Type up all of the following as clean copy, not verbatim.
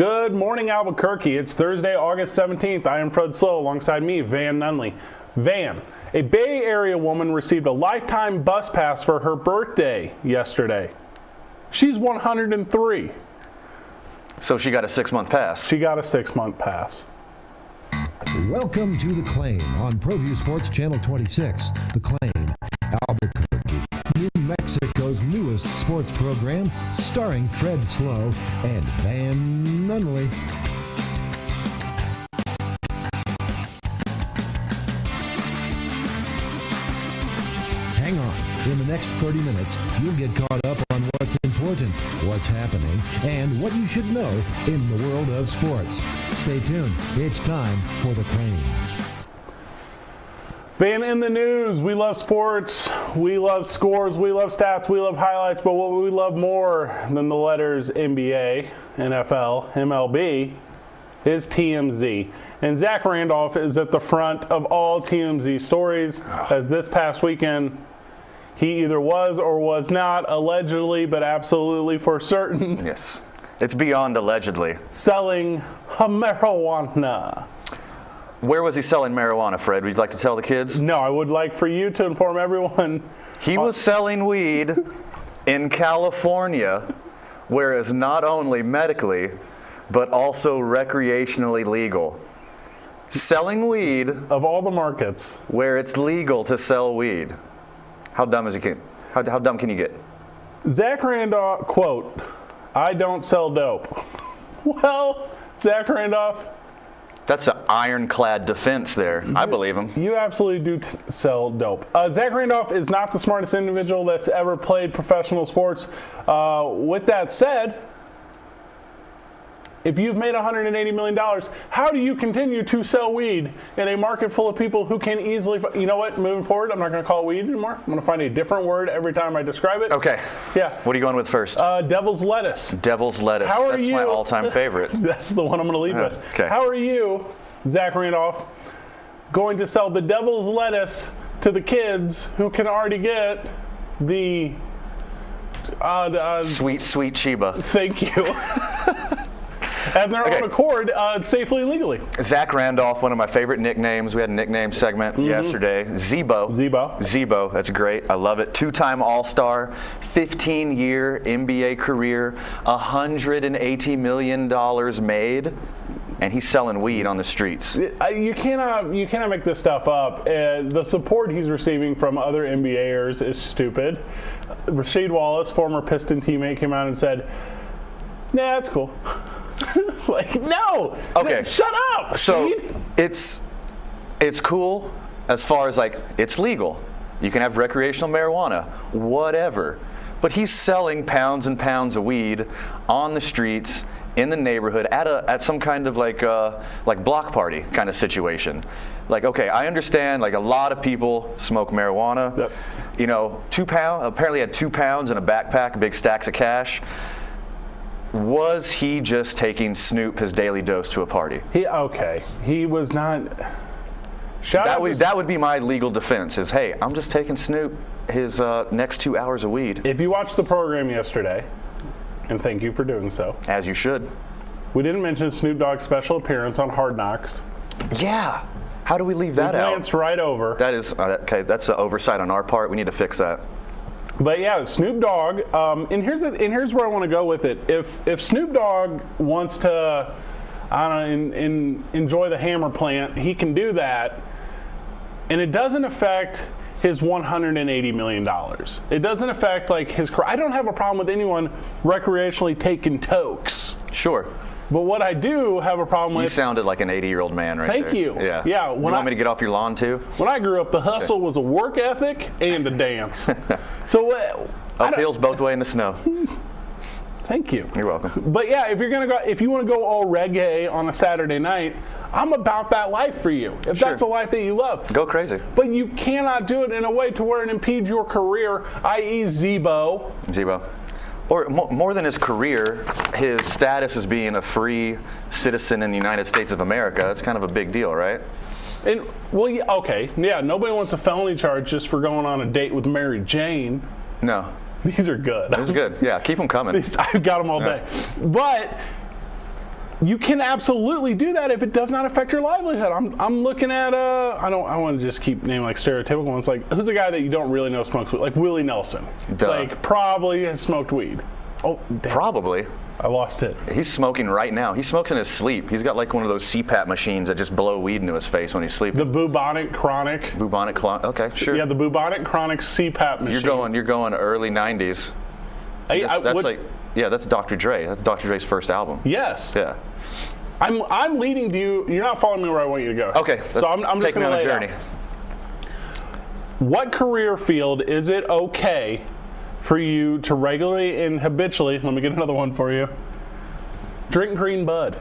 Good morning, Albuquerque. It's Thursday, August 17th. I am Fred Slow. Alongside me, Van Nunley. Van, a Bay Area woman received a lifetime bus pass for her birthday yesterday. She's 103. So she got a 6-month pass. She got a 6-month pass. Welcome to The Claim on ProView Sports Channel 26. The Claim, Albuquerque, New Mexico's newest sports program, starring Fred Slow and Van Nunley. Hang on. In the next 30 minutes, you'll get caught up on what's important, what's happening, and what you should know in the world of sports. Stay tuned. It's time for The Claim. Van, in the news, we love sports, we love scores, we love stats, we love highlights, but what we love more than the letters NBA, NFL, MLB is TMZ. And Zach Randolph is at the front of all TMZ stories, as this past weekend he either was or was not, allegedly, but absolutely for certain. Yes. It's beyond allegedly. Selling marijuana. Where was he selling marijuana, Fred? Would you like to tell the kids? No, I would like for you to inform everyone. He was selling weed in California, where it's not only medically, but also recreationally legal. Selling weed. Of all the markets. Where it's legal to sell weed. How dumb is he? How dumb can you get? Zach Randolph, quote, "I don't sell dope." Well, Zach Randolph. That's an ironclad defense there. I believe him. You absolutely do sell dope. Zach Randolph is not the smartest individual that's ever played professional sports. With that said, if you've made $180 million, how do you continue to sell weed in a market full of people who can easily, you know what, moving forward, I'm not going to call it weed anymore. I'm going to find a different word every time I describe it. Okay. Yeah. What are you going with first? Devil's lettuce. Devil's lettuce. How are That's you? My all-time favorite. That's the one I'm going to leave with. Okay. How are you, Zach Randolph, going to sell the devil's lettuce to the kids who can already get the sweet Chiba? Thank you. At their own accord, safely and legally. Zach Randolph, one of my favorite nicknames. We had a nickname segment yesterday. Zebo. That's great. I love it. 2-time All-Star, 15-year NBA career, $180 million made, and he's selling weed on the streets. You cannot make this stuff up. The support he's receiving from other NBAers is stupid. Rasheed Wallace, former Piston teammate, came out and said, "Nah, that's cool." Like, no. Okay. Shut up. So Rasheed. it's cool as far as like it's legal. You can have recreational marijuana, whatever. But he's selling pounds and pounds of weed on the streets in the neighborhood at some kind of like block party kind of situation. Like, okay, I understand, like a lot of people smoke marijuana. Yep. You know, 2 pounds, apparently had 2 pounds in a backpack, big stacks of cash. Was he just taking Snoop his daily dose to a party? He was not. That would be my legal defense is, hey, I'm just taking Snoop his next 2 hours of weed. If you watched the program yesterday, and thank you for doing so. As you should. We didn't mention Snoop Dogg's special appearance on Hard Knocks. Yeah. How do we leave that out? Glanced right over. That is, okay, that's an oversight on our part. We need to fix that. But yeah, Snoop Dogg, and here's where I want to go with it. If Snoop Dogg wants to, I don't know, enjoy the hammer plant, he can do that, and it doesn't affect his $180 million. It doesn't affect like his. I don't have a problem with anyone recreationally taking tokes. Sure. But what I do have a problem with. You sounded like an 80-year-old man right there. Thank you. Yeah. Yeah. You want me to get off your lawn too? When I grew up, the hustle was a work ethic and a dance. So uphills both way in the snow. Thank you. You're welcome. But yeah, if you want to go all reggae on a Saturday night, I'm about that life for you. If Sure. that's a life that you love. Go crazy. But you cannot do it in a way to where it impedes your career, i.e. Zebo. Or more than his career, his status as being a free citizen in the United States of America. That's kind of a big deal, right? And well, yeah, okay, yeah. Nobody wants a felony charge just for going on a date with Mary Jane. No. These are good. This is good. Yeah, keep them coming. I've got them all day. But You can absolutely do that if it does not affect your livelihood. I'm looking at I want to just keep naming like stereotypical ones. Like, who's a guy that you don't really know smokes weed? Like Willie Nelson. Duh. Like, probably has smoked weed. Oh, damn. Probably. I lost it. He's smoking right now. He smokes in his sleep. He's got like one of those CPAP machines that just blow weed into his face when he's sleeping. The bubonic chronic. Okay, sure. Yeah, the bubonic chronic CPAP machine. You're going early 90s. That's Dr. Dre. That's Dr. Dre's first album. Yes. Yeah. I'm leading to you. You're not following me where I want you to go. Okay. So I'm just going to lay it out. What career field is it okay for you to regularly and habitually, let me get another one for you, drink green bud?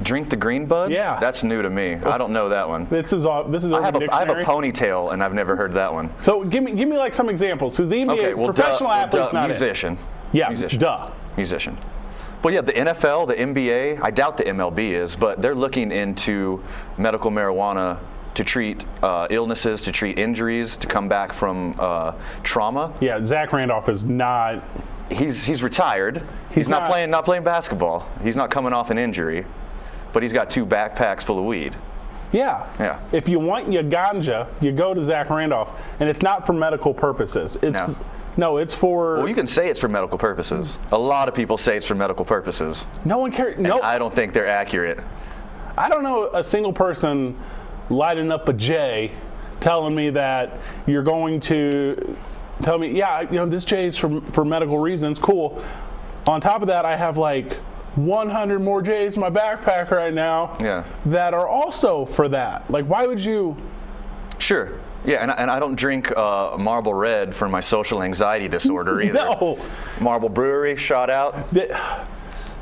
Drink the green bud? Yeah. That's new to me. I don't know that one. This is I have a ponytail, and I've never heard that one. So give me like some examples, because the NBA professional athlete's not musician. Yeah, musician. Duh. Musician. Well, yeah, the NFL, the NBA, I doubt the MLB is, but they're looking into medical marijuana to treat illnesses, to treat injuries, to come back from trauma. Yeah, Zach Randolph is not. He's retired. He's not playing basketball. He's not coming off an injury, but he's got 2 backpacks full of weed. Yeah. Yeah. If you want your ganja, you go to Zach Randolph, and it's not for medical purposes. No, it's for. Well, you can say it's for medical purposes. A lot of people say it's for medical purposes. No one cares. No. I don't think they're accurate. I don't know a single person lighting up a J telling me that you're going to tell me, yeah, this J is for medical reasons. Cool. On top of that, I have like 100 more J's in my backpack right now that are also for that. Like, why would you? Sure. Yeah, and I don't drink Marble Red for my social anxiety disorder either. No. Marble Brewery, shout out.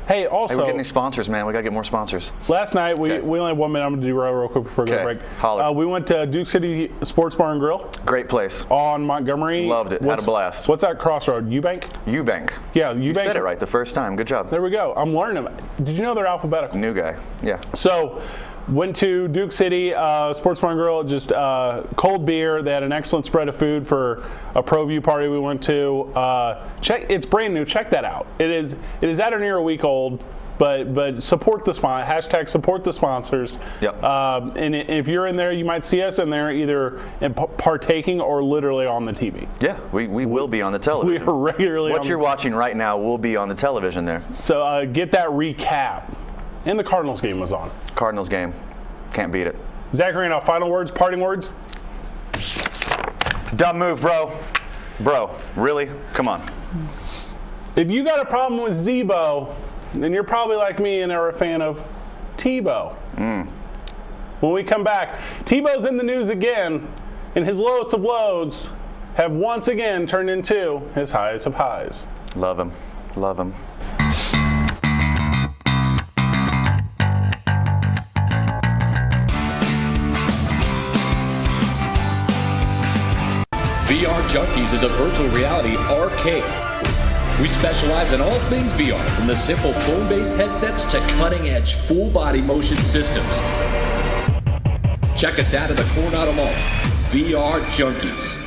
Hey, also. Hey, we're getting these sponsors, man. We got to get more sponsors. Real quick. We only have 1 minute. I'm going to do real quick before we go to break. Holler. We went to Duke City Sports Bar and Grill. Great place. On Montgomery. Loved it. Had a blast. What's that crossroad? Eubank? Eubank. Yeah, Eubank. You said it right the first time. Good job. There we go. I'm learning them. Did you know they're alphabetical? New guy. Yeah. So, went to Duke City Sports Bar and Grill, just cold beer. They had an excellent spread of food for a pro view party we went to. It's brand new. Check that out. It is at or near a week old. But support the hashtag support the sponsors. Yep. And if you're in there, you might see us in there either partaking or literally on the TV. Yeah, we will be on the television. We are regularly. What you're watching right now will be on the television there. So get that recap. And the Cardinals game was on. Cardinals game. Can't beat it. Zach Randolph, final words, parting words? Dumb move, bro. Bro, really? Come on. If you got a problem with Zebo, then you're probably like me and are a fan of Tebow. When we come back, Tebow's in the news again, and his lowest of lows have once again turned into his highest of highs. Love him. Love him. VR Junkies is a virtual reality arcade. We specialize in all things VR, from the simple phone-based headsets to cutting-edge full-body motion systems. Check us out at the Coronado Mall. VR Junkies.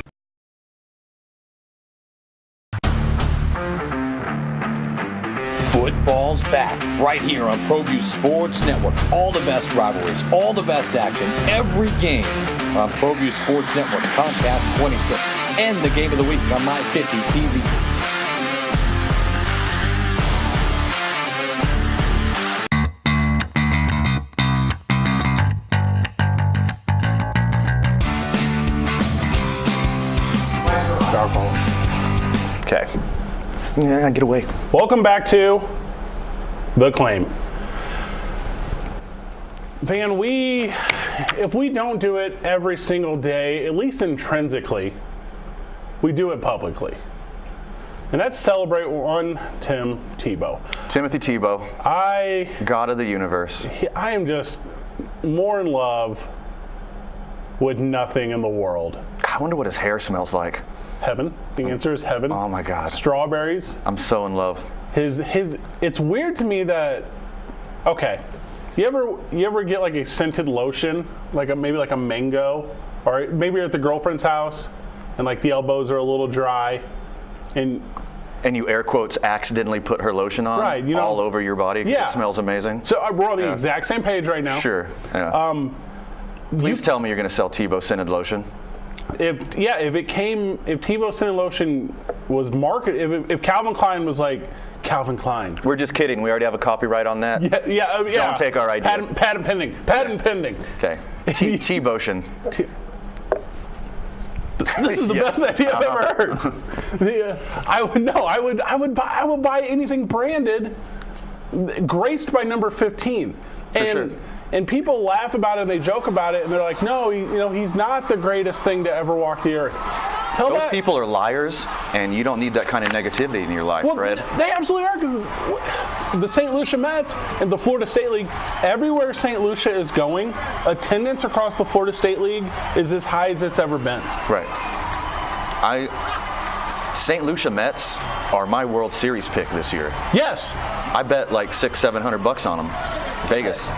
Football's back, right here on ProView Sports Network. All the best rivalries, all the best action, every game on ProView Sports Network, Comcast 26, and the game of the week on My 50 TV. Okay. Yeah, get away. Welcome back to The Claim. Van, if we don't do it every single day, at least intrinsically, we do it publicly. And that's celebrate one Tim Tebow. Timothy Tebow. God of the universe. I am just more in love with nothing in the world. I wonder what his hair smells like. Heaven. The answer is heaven. Oh my God. Strawberries. I'm so in love. It's weird to me that, okay, you ever get like a scented lotion, maybe like a mango, or maybe you're at the girlfriend's house and like the elbows are a little dry, and And you air quotes accidentally put her lotion on Right, you know, all over your body because yeah. it smells amazing. So we're on the exact same page right now. Sure. Yeah. Please tell me you're going to sell Tebow scented lotion. If Tebow scented lotion was marketed, if Calvin Klein was like Calvin Klein. We're just kidding. We already have a copyright on that. Yeah. Don't take our idea. Patent pending. Patent pending. Okay. Tebotion. This is the best idea I've ever heard. I would buy anything branded, graced by number 15. And people laugh about it and they joke about it and they're like, no, he's not the greatest thing to ever walk the earth. Those people are liars, and you don't need that kind of negativity in your life, Fred. They absolutely are, because the St. Lucia Mets and the Florida State League, everywhere St. Lucia is going, attendance across the Florida State League is as high as it's ever been. Right. St. Lucia Mets are my World Series pick this year. Yes. I bet like $600-700 on them. Vegas.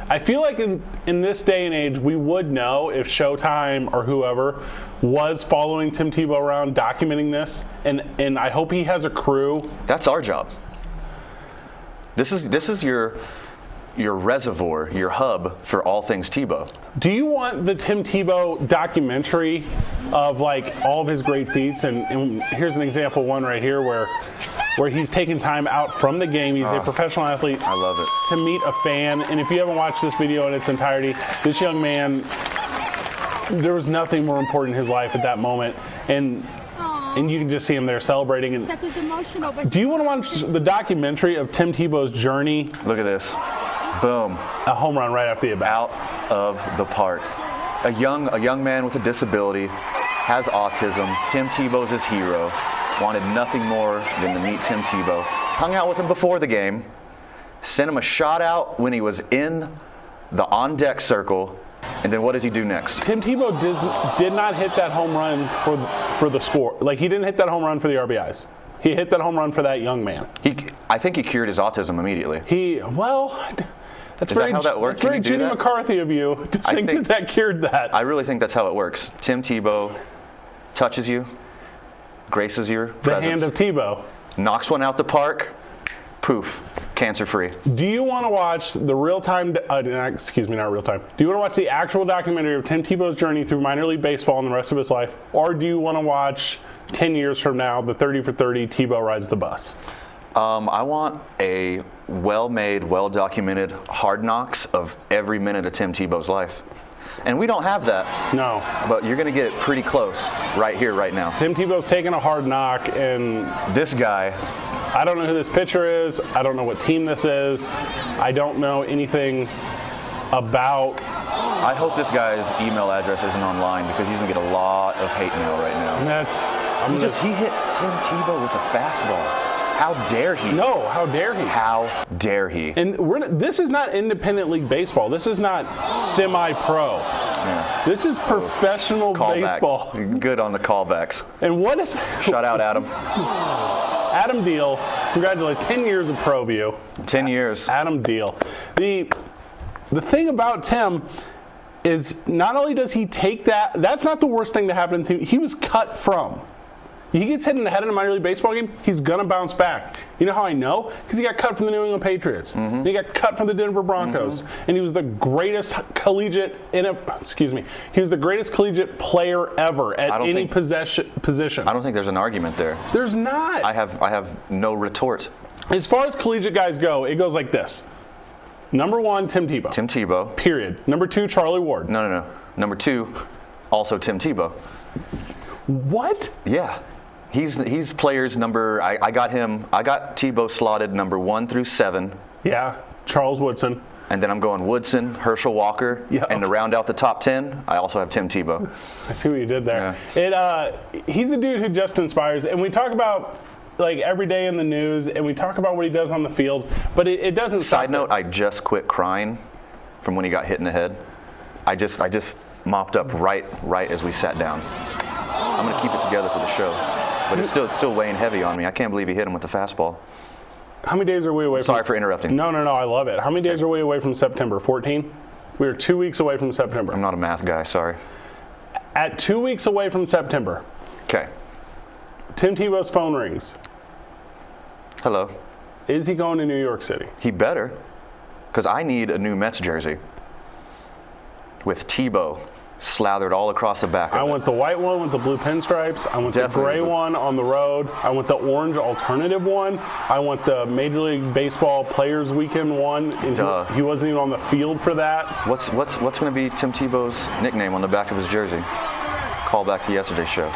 I feel like in this day and age, we would know if Showtime or whoever was following Tim Tebow around, documenting this, and I hope he has a crew. That's our job. This is your reservoir, your hub for all things Tebow. Do you want the Tim Tebow documentary of like all of his great feats? And here's an example one right here where he's taking time out from the game. He's a professional athlete. I love it. To meet a fan. And if you haven't watched this video in its entirety, this young man, there was nothing more important in his life at that moment. And you can just see him there celebrating. And Seth is emotional, but do you want to watch the documentary of Tim Tebow's journey? Look at this. Boom. A home run right after the at-bat. Out of the park. A young man with a disability, has autism. Tim Tebow's his hero. Wanted nothing more than to meet Tim Tebow. Hung out with him before the game. Sent him a shot out when he was in the on-deck circle. And then what does he do next? Tim Tebow did not hit that home run for the score. Like, he didn't hit that home run for the RBIs. He hit that home run for that young man. I think he cured his autism immediately. That's Is very, that how that works? That's very Jenny McCarthy of you to think that cured that. I really think that's how it works. Tim Tebow touches you, graces your presence. The hand of Tebow. Knocks one out the park, poof, cancer-free. Do you want to watch the real-time, not real-time, do you want to watch the actual documentary of Tim Tebow's journey through minor league baseball and the rest of his life? Or do you want to watch 10 years from now, the 30 for 30, Tebow rides the bus? I want a well-made, well-documented hard knocks of every minute of Tim Tebow's life. And we don't have that. No. But you're going to get it pretty close right here, right now. Tim Tebow's taking a hard knock, and this guy, I don't know who this pitcher is. I don't know what team this is. I don't know anything about. I hope this guy's email address isn't online because he's going to get a lot of hate mail right now. He hit Tim Tebow with a fastball. How dare he? No, how dare he? How dare he? And this is not independent league baseball. This is not semi-pro. Yeah. This is professional baseball. Good on the callbacks. And what is... Shout out, Adam. Adam Deal. Congratulations. 10 years of Pro View. 10 years. Adam Deal. The thing about Tim is not only does he take that's not the worst thing to happen to him. He was cut from. He gets hit in the head in a minor league baseball game, he's going to bounce back. You know how I know? Because he got cut from the New England Patriots. Mm-hmm. He got cut from the Denver Broncos. Mm-hmm. And he was the greatest collegiate he was the greatest collegiate player ever at any position. I don't think there's an argument there. There's not. I have no retort. As far as collegiate guys go, it goes like this. Number 1, Tim Tebow. Tim Tebow. Period. Number 2, Charlie Ward. No. Number 2, also Tim Tebow. What? Yeah. He's players number. I got Tebow slotted number 1 through 7. Yeah. Charles Woodson. And then I'm going Woodson, Herschel Walker, and to round out the top 10, I also have Tim Tebow. I see what you did there. Yeah. He's a dude who just inspires, and we talk about like every day in the news, and we talk about what he does on the field, but it doesn't. Side note: I just quit crying from when he got hit in the head. I just mopped up right as we sat down. I'm gonna keep it together for the show, but it's still weighing heavy on me. I can't believe he hit him with the fastball. How many days are we away? Sorry for interrupting. No, I love it. How many days are we away from September? 14? We are 2 weeks away from September. I'm not a math guy, sorry. At 2 weeks away from September. Okay. Tim Tebow's phone rings. Hello. Is he going to New York City? He better, because I need a new Mets jersey with Tebow slathered all across the back of I it. want the white one with the blue pinstripes. I want Definitely. the gray one on the road. I want the orange alternative one. I want the Major League Baseball Players Weekend one. And Duh. he wasn't even on the field for that. What's going to be Tim Tebow's nickname on the back of his jersey? Call back to yesterday's show.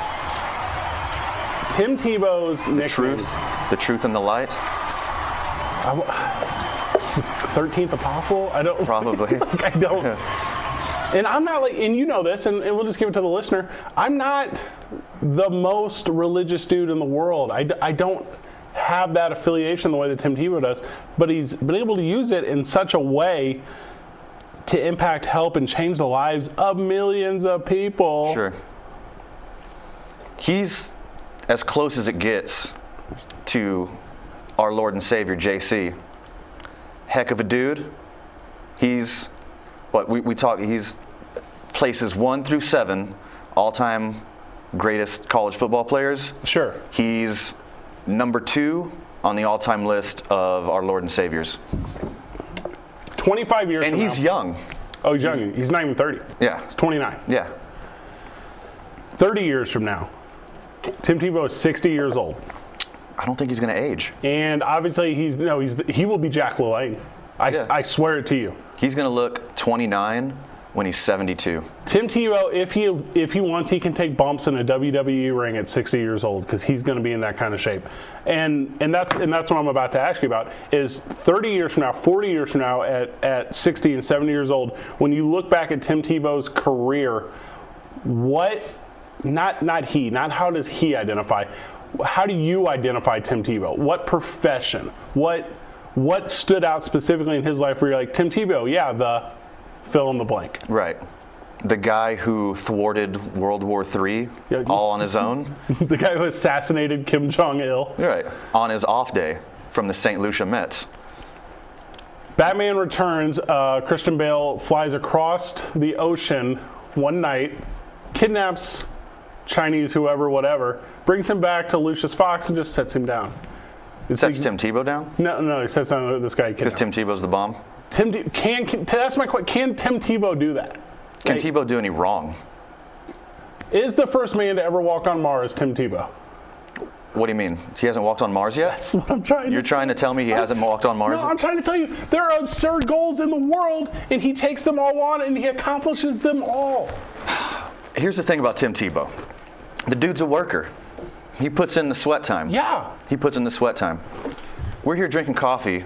Tim Tebow's nickname. The truth and the light? 13th Apostle? I don't. Probably. I don't. And I'm not like, and you know this, and we'll just give it to the listener. I'm not the most religious dude in the world. I don't have that affiliation the way that Tim Tebow does, but he's been able to use it in such a way to impact, help, and change the lives of millions of people. Sure. He's as close as it gets to our Lord and Savior, JC. Heck of a dude. He's, he's places 1 through 7 all-time greatest college football players. Sure. He's number 2 on the all-time list of our Lord and Saviors. 25 years And from he's now. young. Oh, he's young. He's not even 30. Yeah. He's 29. Yeah. 30 years from now, Tim Tebow is 60 years old. I don't think he's going to age. And obviously he will be Jack LaLanne. I swear it to you. He's going to look 29 when he's 72. Tim Tebow, if he wants, he can take bumps in a WWE ring at 60 years old because he's going to be in that kind of shape. And that's what I'm about to ask you about is 30 years from now, 40 years from now at 60 and 70 years old, when you look back at Tim Tebow's career, not how does he identify? How do you identify Tim Tebow? What profession? What stood out specifically in his life where you're like, Tim Tebow, yeah, the fill in the blank. Right. The guy who thwarted World War III all on his own. The guy who assassinated Kim Jong-il. Right. On his off day from the St. Lucia Mets. Batman Returns, Christian Bale flies across the ocean one night, kidnaps Chinese whoever, whatever, brings him back to Lucius Fox and just sets him down. Sets Tim Tebow down? No, he sets down this guy. Because Tim Tebow's the bomb? That's my question. Can Tim Tebow do that? Can Tebow do any wrong? Is the first man to ever walk on Mars Tim Tebow? What do you mean? He hasn't walked on Mars yet? That's what I'm trying to say. You're trying to tell me he hasn't walked on Mars? No, I'm trying to tell you, there are absurd goals in the world, and he takes them all on, and he accomplishes them all. Here's the thing about Tim Tebow. The dude's a worker. He puts in the sweat time. Yeah. He puts in the sweat time. We're here drinking coffee,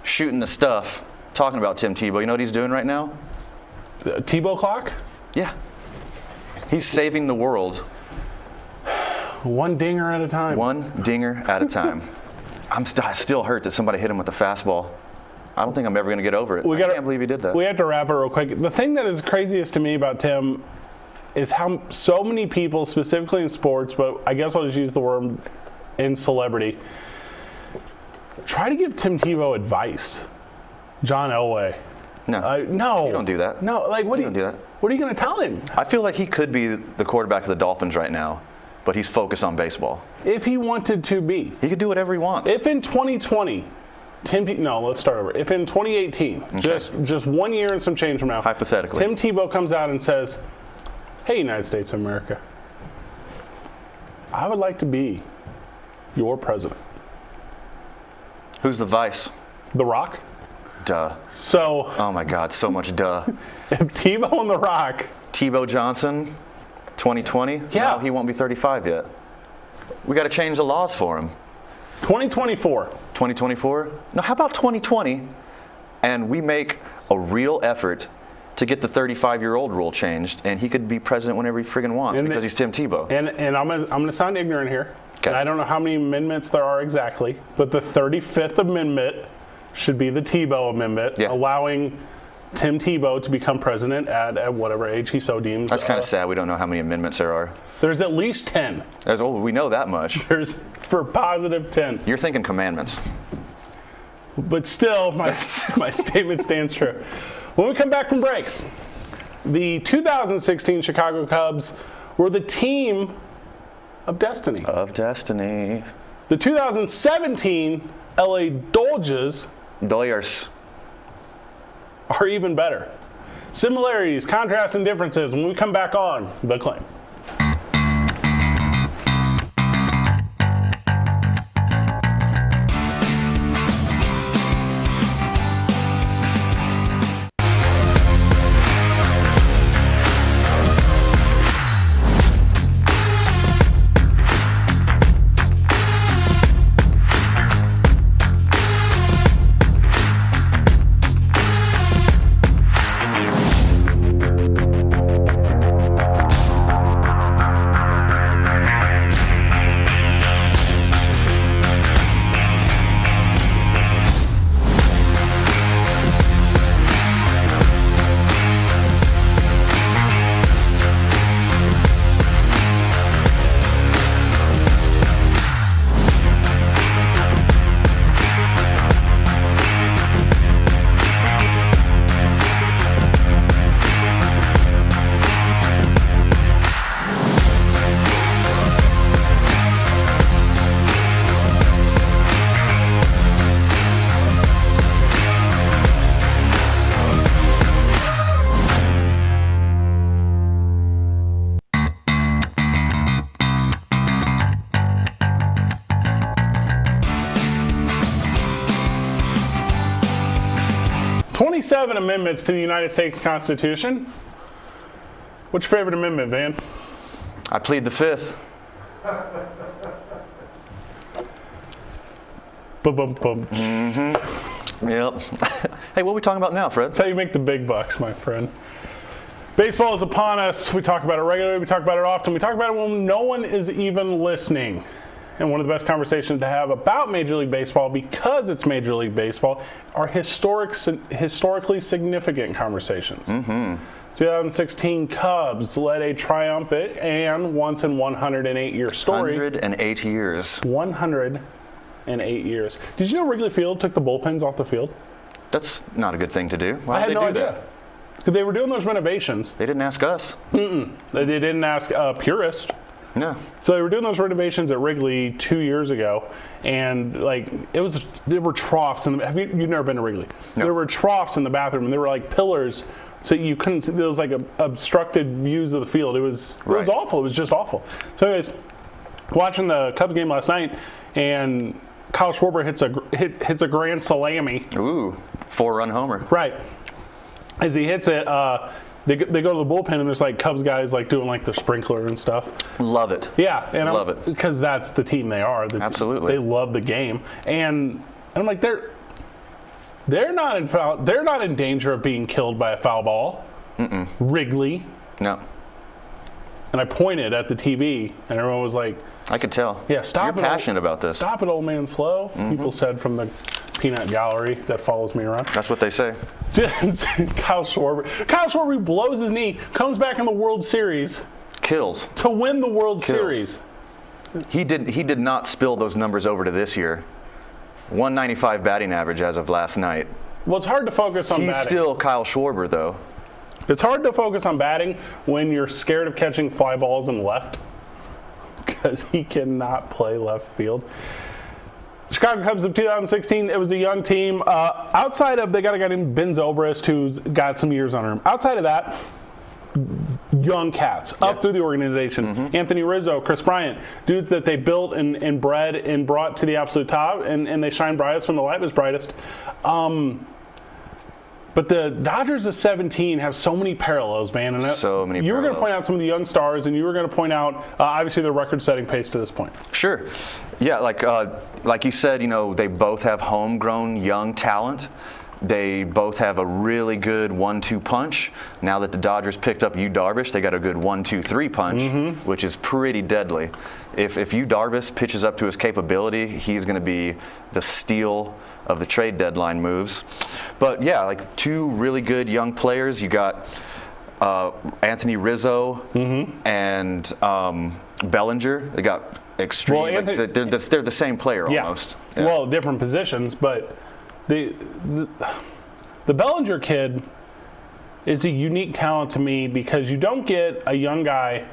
shooting the stuff, talking about Tim Tebow. You know what he's doing right now? The Tebow clock? Yeah. He's saving the world. One dinger at a time. One dinger at a time. I still hurt that somebody hit him with the fastball. I don't think I'm ever going to get over it. I can't believe he did that. We have to wrap it real quick. The thing that is craziest to me about Tim is how so many people, specifically in sports, but I guess I'll just use the word in celebrity, try to give Tim Tebow advice. John Elway. No. No. You don't do that. No, like what You don't do that. What are you going to tell him? I feel like he could be the quarterback of the Dolphins right now, but he's focused on baseball. If he wanted to be. He could do whatever he wants. If in 2020, let's start over. If in 2018, just 1 year and some change from now, hypothetically, Tim Tebow comes out and says, "Hey, United States of America, I would like to be your president." Who's the vice? The Rock. Duh. So. Oh my God, so much duh. If Tebow and The Rock. Tebow Johnson, 2020? Yeah. No, he won't be 35 yet. We got to change the laws for him. 2024. 2024? No, how about 2020 and we make a real effort to get the 35-year-old rule changed, and he could be president whenever he friggin' wants because he's Tim Tebow. And I'm gonna sound ignorant here. Okay. And I don't know how many amendments there are exactly, but the 35th Amendment should be the Tebow Amendment, allowing Tim Tebow to become president at whatever age he so deems. That's kind of sad. We don't know how many amendments there are. There's at least 10. We know that much. There's for positive 10. You're thinking commandments. But still, my statement stands true. When we come back from break, the 2016 Chicago Cubs were the team of destiny. Of destiny. The 2017 LA Dodgers are even better. Similarities, contrasts, and differences when we come back on The Claim. "27 amendments to the United States Constitution." What's your favorite amendment, Van? I plead the fifth. Bum. Yep. Hey, what are we talking about now, Fred? That's how you make the big bucks, my friend. Baseball is upon us. We talk about it regularly. We talk about it often. We talk about it when no one is even listening. And one of the best conversations to have about Major League Baseball, because it's Major League Baseball, are historically significant conversations. 2016 Cubs led a triumphant and once in 108-year story. 108 years. 108 years. Did you know Wrigley Field took the bullpens off the field? That's not a good thing to do. Why I had did they no do idea. that? Because they were doing those renovations. They didn't ask us. They didn't ask a purist. No. So they were doing those renovations at Wrigley 2 years ago, and like there were troughs. And you've never been to Wrigley? No. There were troughs in the bathroom, and there were like pillars, so you couldn't see. There was like obstructed views of the field. It was awful. It was just awful. So anyways, watching the Cubs game last night, and Kyle Schwarber hits a grand salami. Ooh, 4-run homer. Right. As he hits it, they go to the bullpen, and there's like Cubs guys like doing like the sprinkler and stuff. Love it. Yeah, and love it because that's the team they are. Absolutely, they love the game, and I'm like they're not in danger of being killed by a foul ball. Wrigley. No. And I pointed at the TV, and everyone was like, I could tell. Yeah, stop. You're passionate about this. Stop it, old man, slow. People said from the peanut gallery that follows me around. That's what they say. Kyle Schwarber blows his knee, comes back in the World Series. Kills. To win the World Series. He did not spill those numbers over to this year. 195 batting average as of last night. Well, it's hard to focus on batting. He's still Kyle Schwarber, though. It's hard to focus on batting when you're scared of catching fly balls in left, because he cannot play left field. Chicago Cubs of 2016, it was a young team. Outside of, they got a guy named Ben Zobrist who's got some years on him. Outside of that, young cats up through the organization. Anthony Rizzo, Chris Bryant, dudes that they built and bred and brought to the absolute top, and they shine brightest when the light was brightest. But the Dodgers of 17 have so many parallels, man. And so many you were going parallels. to point out some of the young stars, and you were going to point out, obviously, their record-setting pace to this point. Sure. Yeah, like you said, they both have homegrown young talent. They both have a really good 1-2 punch. Now that the Dodgers picked up Yu Darvish, they got a good 1-2-3 punch, which is pretty deadly. If Yu Darvish pitches up to his capability, he's going to be the steal of the trade deadline moves. But yeah, like two really good young players. You got Anthony Rizzo and Bellinger. They got extreme. Well, they're the same player almost. Yeah. Well, different positions, but the Bellinger kid is a unique talent to me because you don't get a young guy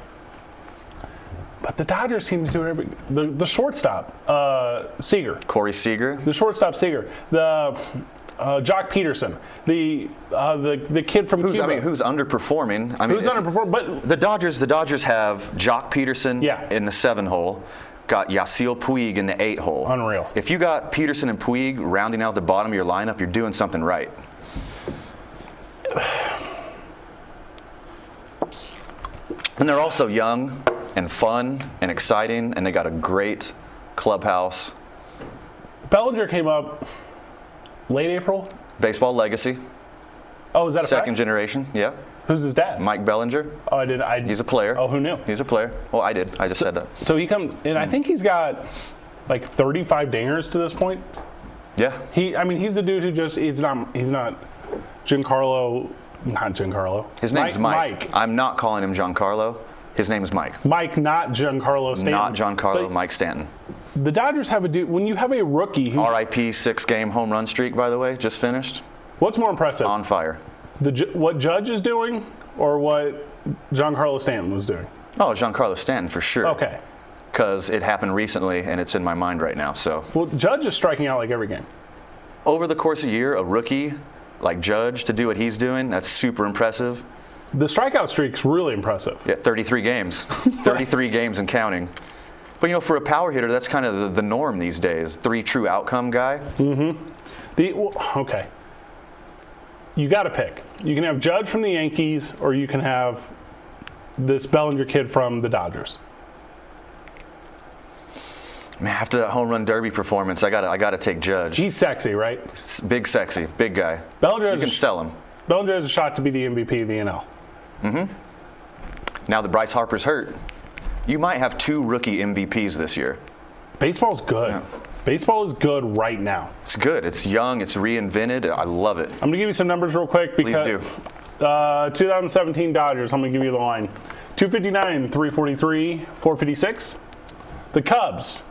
but the Dodgers seem to do it the shortstop, Seager. Corey Seager. The shortstop Seager. The Jock Peterson. The kid from Cuba. Who's underperforming? Who's underperforming? But the Dodgers have Jock Peterson in the 7 hole. Got Yasiel Puig in the 8 hole. Unreal. If you got Peterson and Puig rounding out the bottom of your lineup, you're doing something right. And they're also young and fun and exciting, and they got a great clubhouse. Bellinger came up late April. Baseball legacy. Oh, is that a second fact? generation? Yeah. Who's his dad? Mike Bellinger. Oh, I did. He's a player. Oh, who knew? He's a player. Well, I did. I just said that. So he comes, and I think he's got like 35 dingers to this point. Yeah. He's a dude who he's not Giancarlo, not Giancarlo. His name's Mike. I'm not calling him Giancarlo. His name is Mike. Mike, not Giancarlo Stanton. Not Giancarlo, Mike Stanton. The Dodgers have a dude, when you have a rookie who's... RIP 6-game home run streak, by the way, just finished. What's more impressive? On fire. What Judge is doing or what Giancarlo Stanton was doing? Oh, Giancarlo Stanton for sure. Okay. Because it happened recently and it's in my mind right now. So. Well, Judge is striking out like every game. Over the course of a year, a rookie like Judge to do what he's doing, that's super impressive. The strikeout streak's really impressive. Yeah, 33 games. 33 games and counting. But, for a power hitter, that's kind of the norm these days. 3 true outcome guy. Mm-hmm. Okay. You got to pick. You can have Judge from the Yankees, or you can have this Bellinger kid from the Dodgers. Man, after that home run derby performance, I gotta take Judge. He's sexy, right? Big, sexy, big guy. Bellinger you can sell him. Bellinger has a shot to be the MVP of the NL. Mm-hmm. Now that Bryce Harper's hurt, you might have 2 rookie MVPs this year. Baseball's good. Yeah. Baseball is good right now. It's good. It's young. It's reinvented. I love it. I'm going to give you some numbers real quick. Because, Please do. 2017 Dodgers, I'm going to give you the line. 259, 343, 456. The Cubs,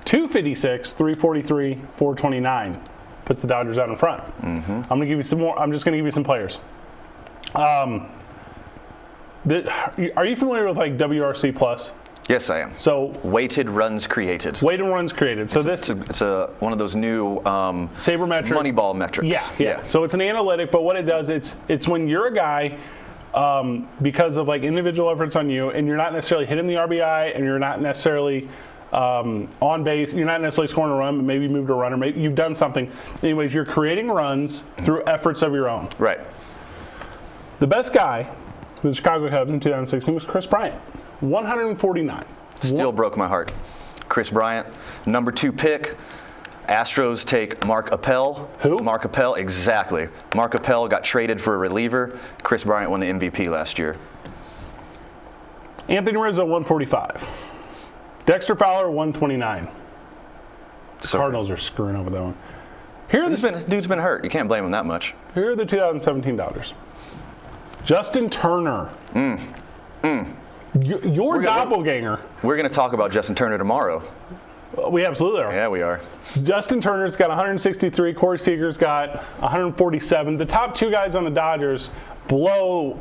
256, 343, 429. Puts the Dodgers out in front. Mm-hmm. I'm going to give you some more. I'm just going to give you some players. Are you familiar with like WRC Plus? Yes, I am. So weighted runs created. Weighted runs created. So it's one of those new sabermetric Moneyball metrics. Yeah. So it's an analytic, but what it does, it's when you're a guy because of like individual efforts on you, and you're not necessarily hitting the RBI, and you're not necessarily on base, you're not necessarily scoring a run, but maybe you moved a run, or maybe you've done something. Anyways, you're creating runs through efforts of your own. Right. The best guy for the Chicago Cubs in 2016 was Chris Bryant, 149. Still broke my heart. Chris Bryant, number 2 pick. Astros take Mark Appel. Who? Mark Appel, exactly. Mark Appel got traded for a reliever. Chris Bryant won the MVP last year. Anthony Rizzo, 145. Dexter Fowler, 129. The Cardinals are screwing over that one. Dude's been hurt. You can't blame him that much. Here are the 2017 Dodgers. Justin Turner. Your doppelganger. We're going to talk about Justin Turner tomorrow. We absolutely are. Yeah, we are. Justin Turner's got 163. Corey Seager's got 147. The top 2 guys on the Dodgers blow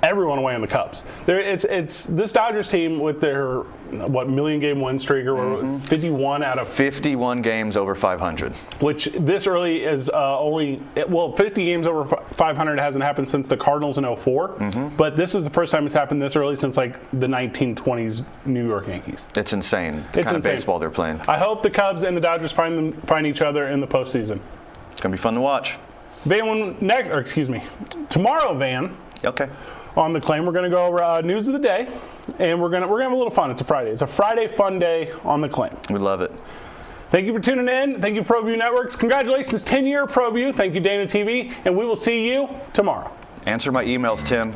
everyone away on the Cubs. It's this Dodgers team with their million-game win streak, or 51 out of 51 games over 500. Which this early is 50 games over 500 hasn't happened since the Cardinals in 04. But this is the first time it's happened this early since like the 1920s New York Yankees. It's insane. The kind of baseball they're playing. I hope the Cubs and the Dodgers find each other in the postseason. It's gonna be fun to watch. Tomorrow, Van. Okay. On the Claim, we're going to go over news of the day, and we're gonna have a little fun. It's a Friday. It's a Friday fun day on the Claim. We love it. Thank you for tuning in. Thank you, ProView Networks. Congratulations, 10-year ProView. Thank you, Dana TV, and we will see you tomorrow. Answer my emails, Tim.